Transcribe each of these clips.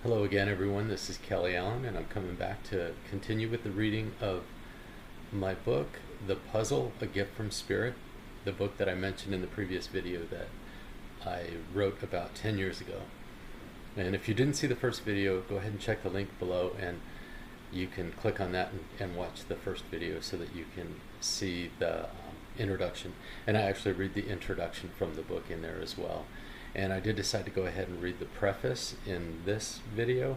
Hello again, everyone. This is Kelly Allen, and I'm coming back to continue with the reading of my book, The Puzzle, A Gift from Spirit, the book that I mentioned in the previous video that I wrote about 10 years ago. And if you didn't see the first video, go ahead and check the link below, and you can click on that and watch the first video so that you can see the introduction. And I actually read the introduction from the book in there as well. And I did decide to go ahead and read the preface in this video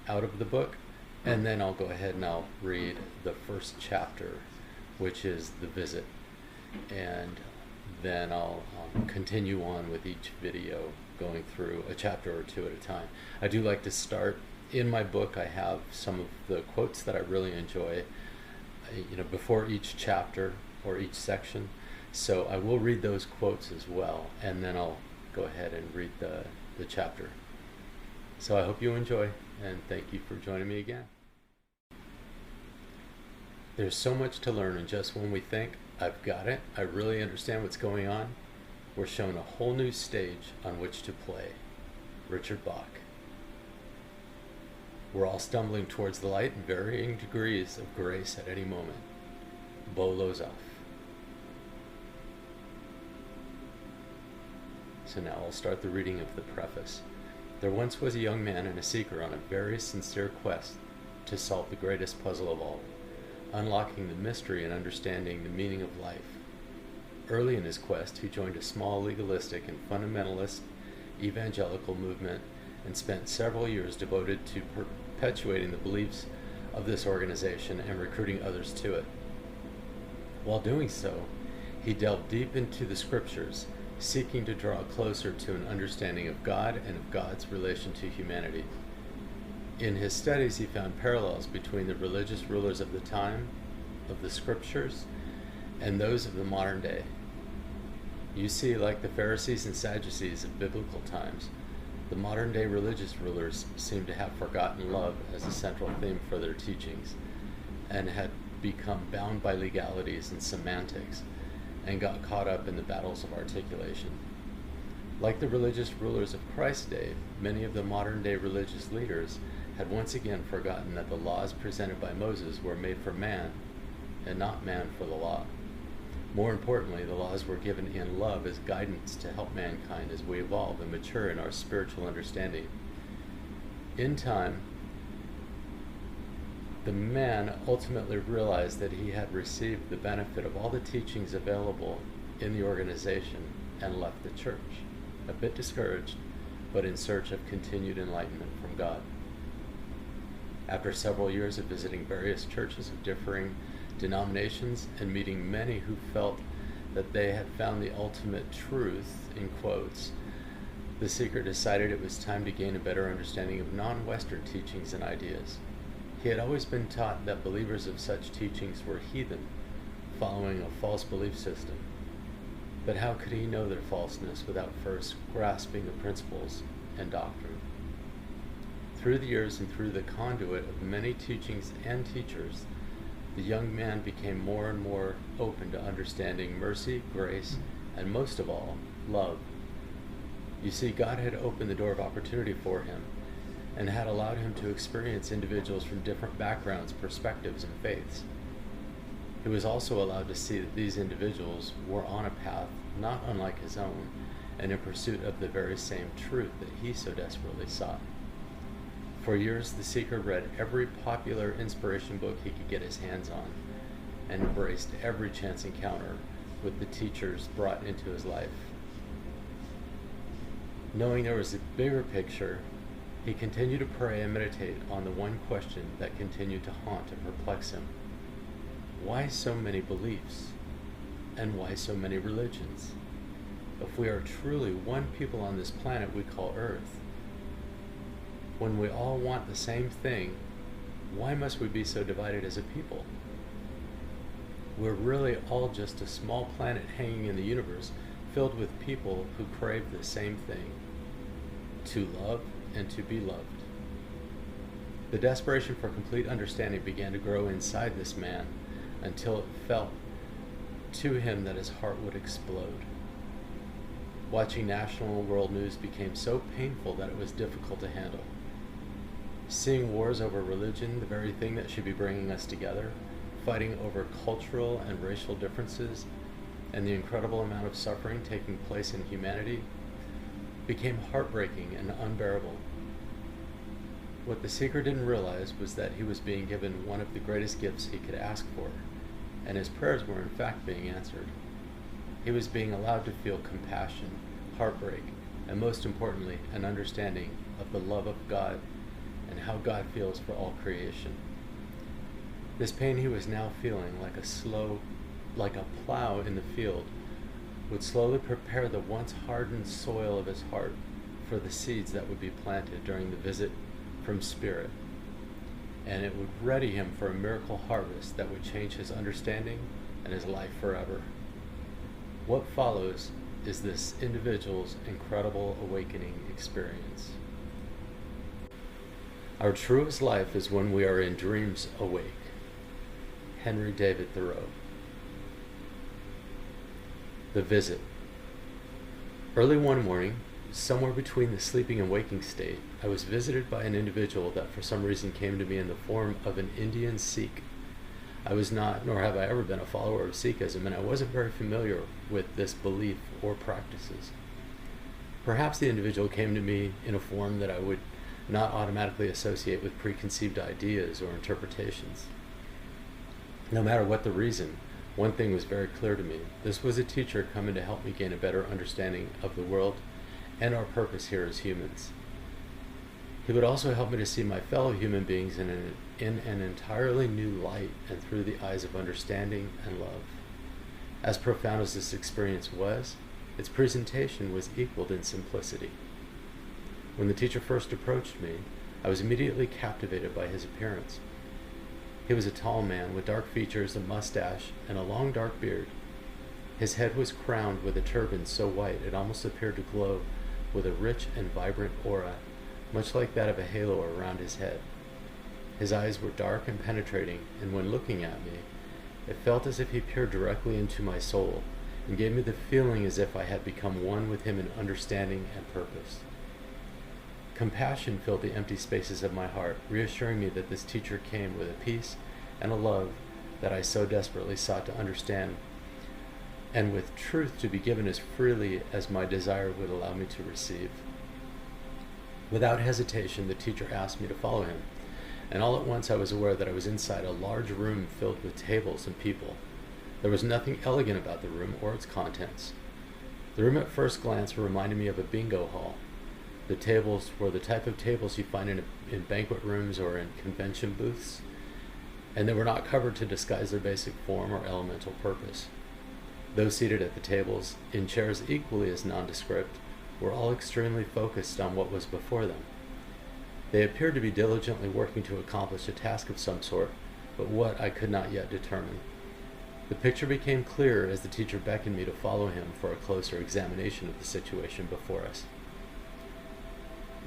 out of the book, and then I'll go ahead and I'll read the first chapter, which is the visit, and then I'll continue on with each video going through a chapter or two at a time. I do like to start in my book. I have some of the quotes that I really enjoy, before each chapter or each section, so I will read those quotes as well, and then I'll go ahead and read the chapter. So I hope you enjoy, and thank you for joining me again. There's so much to learn, and just when we think, I've got it, I really understand what's going on, we're shown a whole new stage on which to play. Richard Bach. We're all stumbling towards the light in varying degrees of grace at any moment. Beau Lozoff. So now I'll start the reading of the preface. There once was a young man and a seeker on a very sincere quest to solve the greatest puzzle of all, unlocking the mystery and understanding the meaning of life. Early in his quest, he joined a small legalistic and fundamentalist evangelical movement and spent several years devoted to perpetuating the beliefs of this organization and recruiting others to it. While doing so, he delved deep into the scriptures, seeking to draw closer to an understanding of God and of God's relation to humanity. In his studies, he found parallels between the religious rulers of the time of the scriptures and those of the modern day. You see, like the Pharisees and Sadducees of biblical times, the modern day religious rulers seem to have forgotten love as a central theme for their teachings and had become bound by legalities and semantics and got caught up in the battles of articulation. Like the religious rulers of Christ's day, many of the modern day religious leaders had once again forgotten that the laws presented by Moses were made for man and not man for the law. More importantly, the laws were given in love as guidance to help mankind as we evolve and mature in our spiritual understanding. In time, the man ultimately realized that he had received the benefit of all the teachings available in the organization and left the church, a bit discouraged, but in search of continued enlightenment from God. After several years of visiting various churches of differing denominations and meeting many who felt that they had found the ultimate truth, in quotes, the seeker decided it was time to gain a better understanding of non-Western teachings and ideas. He had always been taught that believers of such teachings were heathen, following a false belief system. But how could he know their falseness without first grasping the principles and doctrine? Through the years and through the conduit of many teachings and teachers, the young man became more and more open to understanding mercy, grace, and most of all, love. You see, God had opened the door of opportunity for him and had allowed him to experience individuals from different backgrounds, perspectives, and faiths. He was also allowed to see that these individuals were on a path not unlike his own and in pursuit of the very same truth that he so desperately sought. For years, the seeker read every popular inspiration book he could get his hands on and embraced every chance encounter with the teachers brought into his life. Knowing there was a bigger picture, he continued to pray and meditate on the one question that continued to haunt and perplex him. Why so many beliefs? And why so many religions? If we are truly one people on this planet we call Earth, when we all want the same thing, why must we be so divided as a people? We're really all just a small planet hanging in the universe filled with people who crave the same thing: to love and to be loved. The desperation for complete understanding began to grow inside this man until it felt to him that his heart would explode. Watching national and world news became so painful that it was difficult to handle. Seeing wars over religion, the very thing that should be bringing us together, fighting over cultural and racial differences, and the incredible amount of suffering taking place in humanity, became heartbreaking and unbearable. What the seeker didn't realize was that he was being given one of the greatest gifts he could ask for, and his prayers were in fact being answered. He was being allowed to feel compassion, heartbreak, and most importantly, an understanding of the love of God and how God feels for all creation. This pain he was now feeling, like a plow in the field, would slowly prepare the once hardened soil of his heart for the seeds that would be planted during the visit from Spirit, and it would ready him for a miracle harvest that would change his understanding and his life forever. What follows is this individual's incredible awakening experience. Our truest life is when we are in dreams awake. Henry David Thoreau. The visit. Early one morning, somewhere between the sleeping and waking state, I was visited by an individual that for some reason came to me in the form of an Indian Sikh. I was not, nor have I ever been, a follower of Sikhism, and I wasn't very familiar with this belief or practices. Perhaps the individual came to me in a form that I would not automatically associate with preconceived ideas or interpretations. No matter what the reason, one thing was very clear to me. This was a teacher coming to help me gain a better understanding of the world and our purpose here as humans. He would also help me to see my fellow human beings in an entirely new light and through the eyes of understanding and love. As profound as this experience was, its presentation was equaled in simplicity. When the teacher first approached me, I was immediately captivated by his appearance. He was a tall man with dark features, a mustache, and a long dark beard. His head was crowned with a turban so white it almost appeared to glow with a rich and vibrant aura, much like that of a halo around his head. His eyes were dark and penetrating, and when looking at me, it felt as if he peered directly into my soul and gave me the feeling as if I had become one with him in understanding and purpose. Compassion filled the empty spaces of my heart, reassuring me that this teacher came with a peace and a love that I so desperately sought to understand, and with truth to be given as freely as my desire would allow me to receive. Without hesitation, the teacher asked me to follow him, and all at once I was aware that I was inside a large room filled with tables and people. There was nothing elegant about the room or its contents. The room at first glance reminded me of a bingo hall. The tables were the type of tables you find in banquet rooms or in convention booths, and they were not covered to disguise their basic form or elemental purpose. Those seated at the tables, in chairs equally as nondescript, were all extremely focused on what was before them. They appeared to be diligently working to accomplish a task of some sort, but what I could not yet determine. The picture became clearer as the teacher beckoned me to follow him for a closer examination of the situation before us.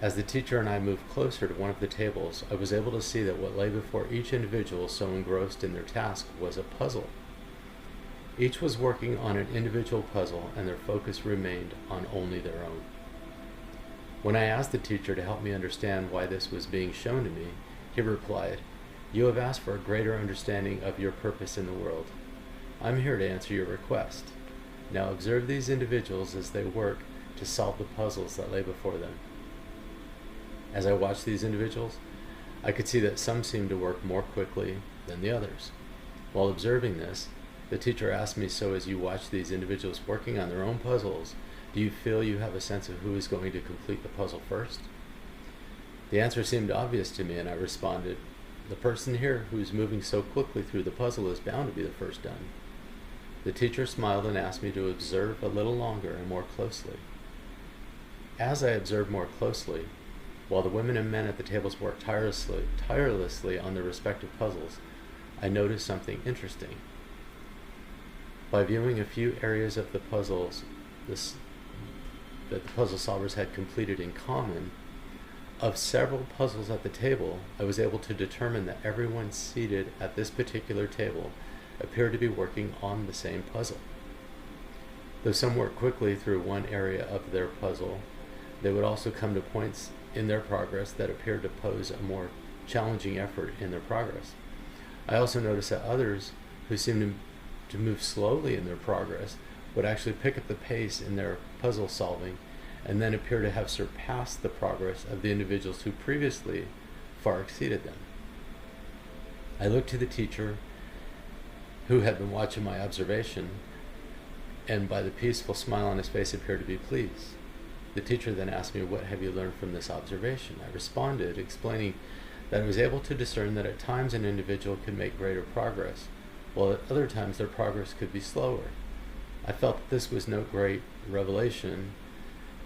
As the teacher and I moved closer to one of the tables, I was able to see that what lay before each individual so engrossed in their task was a puzzle. Each was working on an individual puzzle, and their focus remained on only their own. When I asked the teacher to help me understand why this was being shown to me, he replied, "You have asked for a greater understanding of your purpose in the world. I'm here to answer your request. Now observe these individuals as they work to solve the puzzles that lay before them." As I watched these individuals, I could see that some seemed to work more quickly than the others. While observing this, the teacher asked me, "So as you watch these individuals working on their own puzzles, do you feel you have a sense of who is going to complete the puzzle first?" The answer seemed obvious to me, and I responded, "The person here who's moving so quickly through the puzzle is bound to be the first done." The teacher smiled and asked me to observe a little longer and more closely. As I observed more closely, while the women and men at the tables worked tirelessly on their respective puzzles, I noticed something interesting. By viewing a few areas of the puzzles that the puzzle solvers had completed in common, of several puzzles at the table, I was able to determine that everyone seated at this particular table appeared to be working on the same puzzle. Though some worked quickly through one area of their puzzle, They would also come to points in their progress that appeared to pose a more challenging effort in their progress. I also noticed that others who seemed to move slowly in their progress would actually pick up the pace in their puzzle solving and then appear to have surpassed the progress of the individuals who previously far exceeded them. I looked to the teacher who had been watching my observation, and by the peaceful smile on his face appeared to be pleased. The teacher then asked me, "What have you learned from this observation?" I responded, explaining that I was able to discern that at times an individual could make greater progress, while at other times their progress could be slower. I felt that this was no great revelation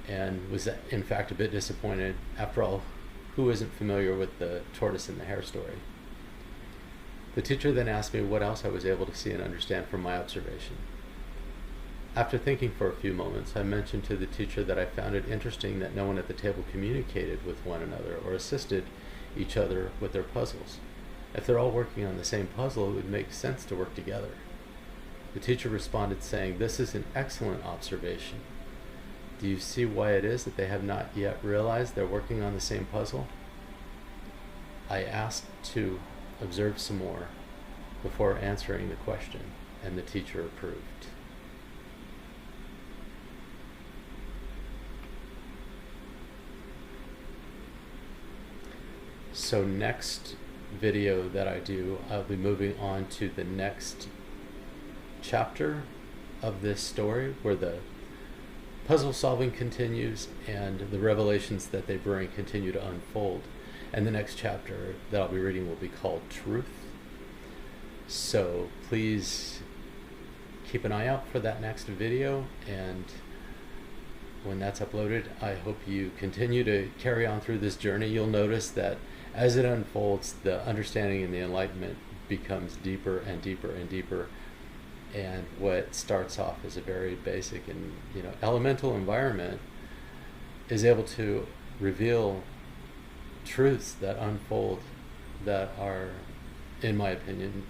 and was in fact a bit disappointed. After all, who isn't familiar with the tortoise and the hare story? The teacher then asked me what else I was able to see and understand from my observation. After thinking for a few moments, I mentioned to the teacher that I found it interesting that no one at the table communicated with one another or assisted each other with their puzzles. If they're all working on the same puzzle, it would make sense to work together. The teacher responded saying, "This is an excellent observation. Do you see why it is that they have not yet realized they're working on the same puzzle?" I asked to observe some more before answering the question, and the teacher approved. So next video that I do, I'll be moving on to the next chapter of this story where the puzzle solving continues and the revelations that they bring continue to unfold. And the next chapter that I'll be reading will be called Truth. So please keep an eye out for that next video, and when that's uploaded, I hope you continue to carry on through this journey. You'll notice that as it unfolds, the understanding and the enlightenment becomes deeper and deeper and deeper, and what starts off as a very basic and elemental environment is able to reveal truths that unfold that are, in my opinion,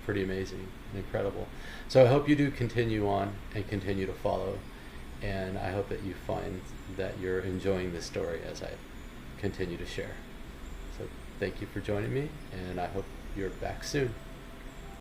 pretty amazing and incredible. So I hope you do continue on and continue to follow, and I hope that you find that you're enjoying this story as I continue to share. So thank you for joining me, and I hope you're back soon.